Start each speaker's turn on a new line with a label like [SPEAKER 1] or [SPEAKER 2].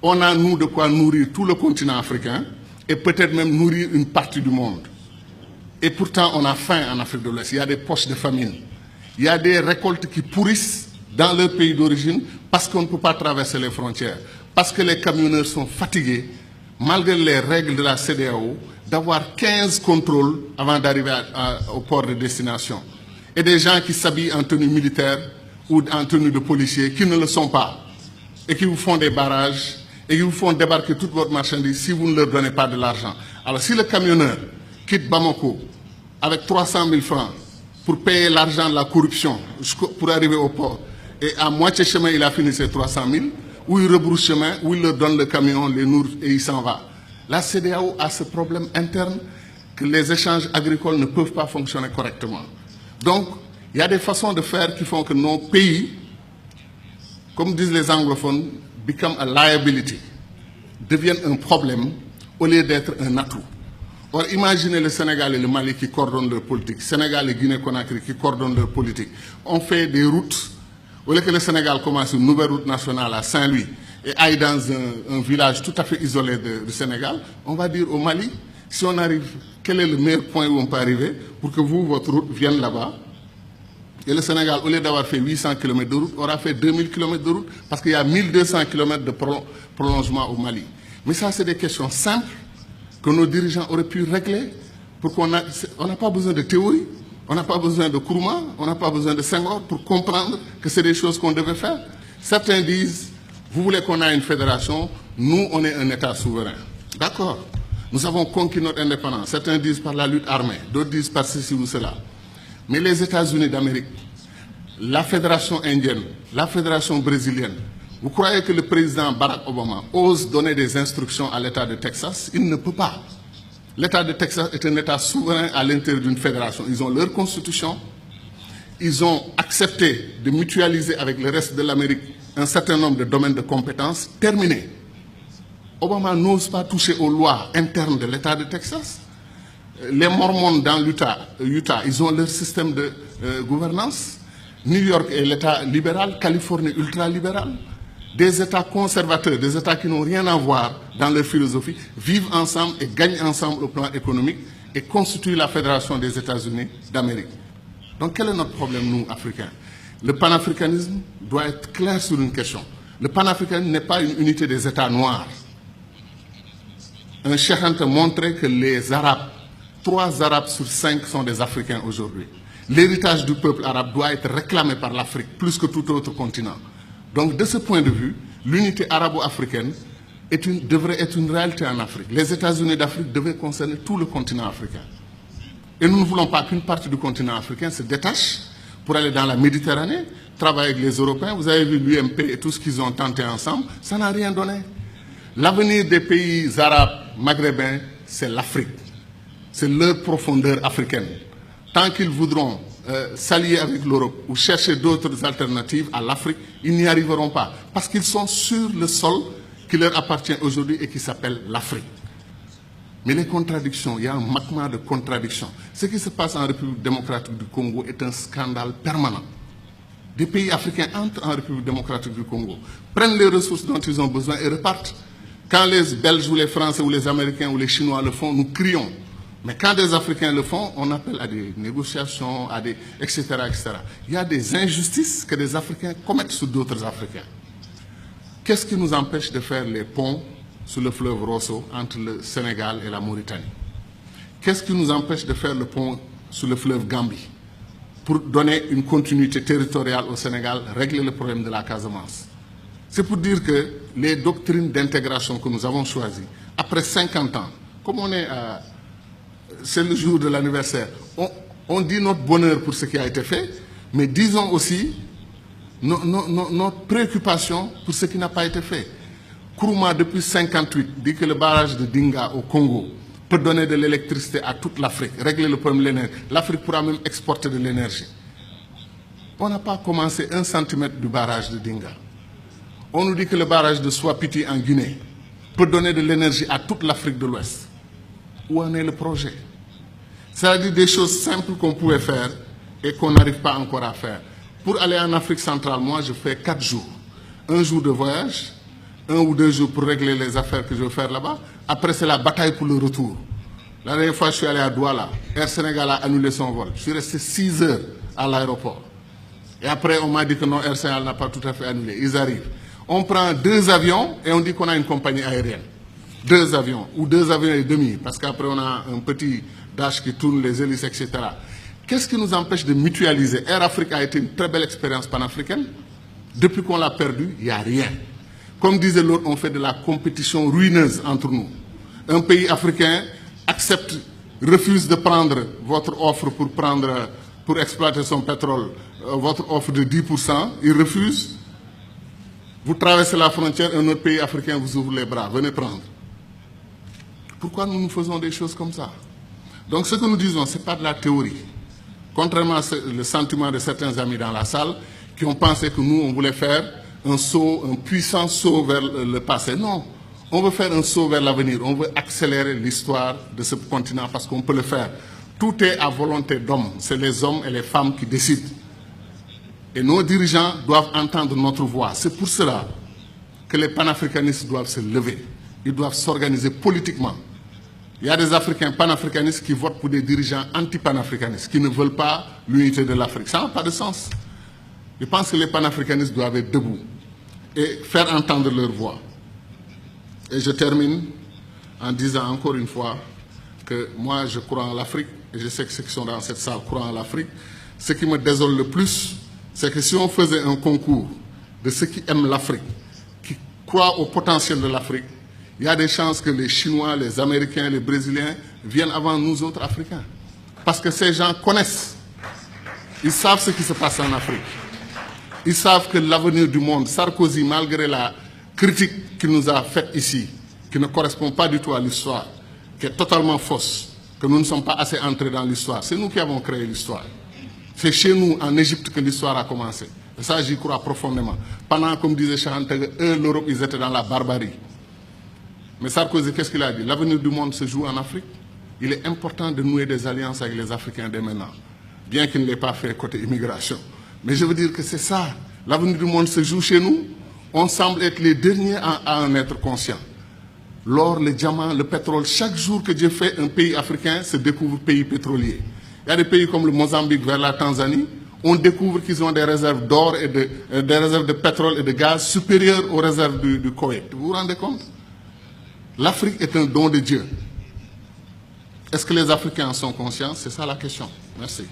[SPEAKER 1] On a, nous, de quoi nourrir tout le continent africain et peut-être même nourrir une partie du monde. Et pourtant, on a faim en Afrique de l'Ouest. Il y a des poches de famine. Il y a des récoltes qui pourrissent dans leur pays d'origine parce qu'on ne peut pas traverser les frontières. Parce que les camionneurs sont fatigués, malgré les règles de la CEDEAO, d'avoir 15 contrôles avant d'arriver au port de destination. Et des gens qui s'habillent en tenue militaire ou en tenue de policier qui ne le sont pas. Et qui vous font des barrages et qui vous font débarquer toute votre marchandise si vous ne leur donnez pas de l'argent. Alors si le camionneur quitte Bamako avec 300 000 francs pour payer l'argent de la corruption pour arriver au port, et à moitié chemin il a fini ses 300 000, ou il rebrousse chemin, ou il leur donne le camion, les nourrit et il s'en va. La CEDEAO a ce problème interne que les échanges agricoles ne peuvent pas fonctionner correctement. Donc, il y a des façons de faire qui font que nos pays, comme disent les anglophones, become a liability, deviennent un problème au lieu d'être un atout. Or, imaginez le Sénégal et le Mali qui coordonnent leur politique, Sénégal et Guinée-Conakry qui coordonnent leur politique. On fait des routes, au lieu que le Sénégal commence une nouvelle route nationale à Saint-Louis et aille dans un village tout à fait isolé du Sénégal, on va dire au Mali, si on arrive, quel est le meilleur point où on peut arriver pour que vous, votre route, vienne là-bas. Et le Sénégal, au lieu d'avoir fait 800 km de route, aura fait 2000 km de route parce qu'il y a 1200 km de prolongement au Mali. Mais ça, c'est des questions simples que nos dirigeants auraient pu régler pour qu'on n'a pas besoin de théorie, on n'a pas besoin de Nkrumah, on n'a pas besoin de Senghor pour comprendre que c'est des choses qu'on devait faire. Certains disent, vous voulez qu'on ait une fédération, nous, on est un État souverain. D'accord, nous avons conquis notre indépendance. Certains disent par la lutte armée, d'autres disent par ceci ou cela. Mais les États-Unis d'Amérique, la Fédération indienne, la Fédération brésilienne, vous croyez que le président Barack Obama ose donner des instructions à l'État de Texas? Il ne peut pas. L'État de Texas est un État souverain à l'intérieur d'une fédération. Ils ont leur constitution. Ils ont accepté de mutualiser avec le reste de l'Amérique un certain nombre de domaines de compétences. Terminé. Obama n'ose pas toucher aux lois internes de l'État de Texas. Les Mormons dans l'Utah, ils ont leur système de gouvernance. New York est l'État libéral, Californie ultra-libéral. Des États conservateurs, des États qui n'ont rien à voir dans leur philosophie, vivent ensemble et gagnent ensemble au plan économique et constituent la Fédération des États-Unis d'Amérique. Donc quel est notre problème, nous, Africains? Le panafricanisme doit être clair sur une question. Le panafricanisme n'est pas une unité des États noirs. Un Cheikh Anta montrait que les Arabes, 3 Arabes sur 5 sont des Africains aujourd'hui. L'héritage du peuple arabe doit être réclamé par l'Afrique plus que tout autre continent. Donc, de ce point de vue, l'unité arabo-africaine devrait être une réalité en Afrique. Les États-Unis d'Afrique devaient concerner tout le continent africain. Et nous ne voulons pas qu'une partie du continent africain se détache pour aller dans la Méditerranée, travailler avec les Européens. Vous avez vu l'UMP et tout ce qu'ils ont tenté ensemble, ça n'a rien donné. L'avenir des pays arabes, maghrébins, c'est l'Afrique. C'est leur profondeur africaine. Tant qu'ils voudront s'allier avec l'Europe ou chercher d'autres alternatives à l'Afrique, ils n'y arriveront pas. Parce qu'ils sont sur le sol qui leur appartient aujourd'hui et qui s'appelle l'Afrique. Mais les contradictions, il y a un magma de contradictions. Ce qui se passe en République démocratique du Congo est un scandale permanent. Des pays africains entrent en République démocratique du Congo, prennent les ressources dont ils ont besoin et repartent. Quand les Belges ou les Français ou les Américains ou les Chinois le font, nous crions. Mais quand des Africains le font, on appelle à des négociations, etc., etc. Il y a des injustices que des Africains commettent sur d'autres Africains. Qu'est-ce qui nous empêche de faire les ponts sur le fleuve Rosso entre le Sénégal et la Mauritanie? Qu'est-ce qui nous empêche de faire le pont sur le fleuve Gambie pour donner une continuité territoriale au Sénégal, régler le problème de la Casamance? C'est pour dire que les doctrines d'intégration que nous avons choisies, après 50 ans, comme on est à... C'est le jour de l'anniversaire. On dit notre bonheur pour ce qui a été fait, mais disons aussi notre préoccupation pour ce qui n'a pas été fait. Nkrumah, depuis 1958, dit que le barrage de Dinga au Congo peut donner de l'électricité à toute l'Afrique, régler le problème de l'énergie. L'Afrique pourra même exporter de l'énergie. On n'a pas commencé 1 centimètre du barrage de Dinga. On nous dit que le barrage de Swapiti en Guinée peut donner de l'énergie à toute l'Afrique de l'Ouest. Où en est le projet? C'est-à-dire des choses simples qu'on pouvait faire et qu'on n'arrive pas encore à faire. Pour aller en Afrique centrale, moi, je fais 4 jours. 1 jour de voyage, 1 ou 2 jours pour régler les affaires que je veux faire là-bas. Après, c'est la bataille pour le retour. La dernière fois, je suis allé à Douala. Air Sénégal a annulé son vol. Je suis resté 6 heures à l'aéroport. Et après, on m'a dit que non, Air Sénégal n'a pas tout à fait annulé. Ils arrivent. On prend 2 avions et on dit qu'on a une compagnie aérienne. 2 avions, ou 2 avions et demi, parce qu'après, on a un petit dash qui tourne, les hélices, etc. Qu'est-ce qui nous empêche de mutualiser? Air Afrique a été une très belle expérience panafricaine. Depuis qu'on l'a perdu, il n'y a rien. Comme disait l'autre, on fait de la compétition ruineuse entre nous. Un pays africain accepte, refuse de prendre votre offre pour exploiter son pétrole, votre offre de 10%, il refuse. Vous traversez la frontière, un autre pays africain vous ouvre les bras, venez prendre. Pourquoi nous faisons des choses comme ça? Donc ce que nous disons, ce n'est pas de la théorie. Contrairement au sentiment de certains amis dans la salle qui ont pensé que nous, on voulait faire un saut, un puissant saut vers le passé. Non, on veut faire un saut vers l'avenir. On veut accélérer l'histoire de ce continent parce qu'on peut le faire. Tout est à volonté d'hommes. C'est les hommes et les femmes qui décident. Et nos dirigeants doivent entendre notre voix. C'est pour cela que les panafricanistes doivent se lever. Ils doivent s'organiser politiquement. Il y a des Africains panafricanistes qui votent pour des dirigeants anti-panafricanistes, qui ne veulent pas l'unité de l'Afrique. Ça n'a pas de sens. Je pense que les panafricanistes doivent être debout et faire entendre leur voix. Et je termine en disant encore une fois que moi, je crois en l'Afrique, et je sais que ceux qui sont dans cette salle croient en l'Afrique. Ce qui me désole le plus, c'est que si on faisait un concours de ceux qui aiment l'Afrique, qui croient au potentiel de l'Afrique, il y a des chances que les Chinois, les Américains, les Brésiliens viennent avant nous autres Africains. Parce que ces gens connaissent. Ils savent ce qui se passe en Afrique. Ils savent que l'avenir du monde, Sarkozy, malgré la critique qu'il nous a faite ici, qui ne correspond pas du tout à l'histoire, qui est totalement fausse, que nous ne sommes pas assez entrés dans l'histoire. C'est nous qui avons créé l'histoire. C'est chez nous, en Égypte, que l'histoire a commencé. Et ça, j'y crois profondément. Pendant, comme disait Chahanteg, eux, l'Europe, ils étaient dans la barbarie. Mais Sarkozy, qu'est-ce qu'il a dit? L'avenir du monde se joue en Afrique. Il est important de nouer des alliances avec les Africains dès maintenant, bien qu'il ne l'ait pas fait côté immigration. Mais je veux dire que c'est ça. L'avenir du monde se joue chez nous. On semble être les derniers à en être conscients. L'or, le diamant, le pétrole, chaque jour que Dieu fait, un pays africain se découvre pays pétrolier. Il y a des pays comme le Mozambique vers la Tanzanie, on découvre qu'ils ont des réserves d'or et des réserves de pétrole et de gaz supérieures aux réserves du Koweït. Vous vous rendez compte? L'Afrique est un don de Dieu. Est-ce que les Africains en sont conscients? C'est ça la question. Merci.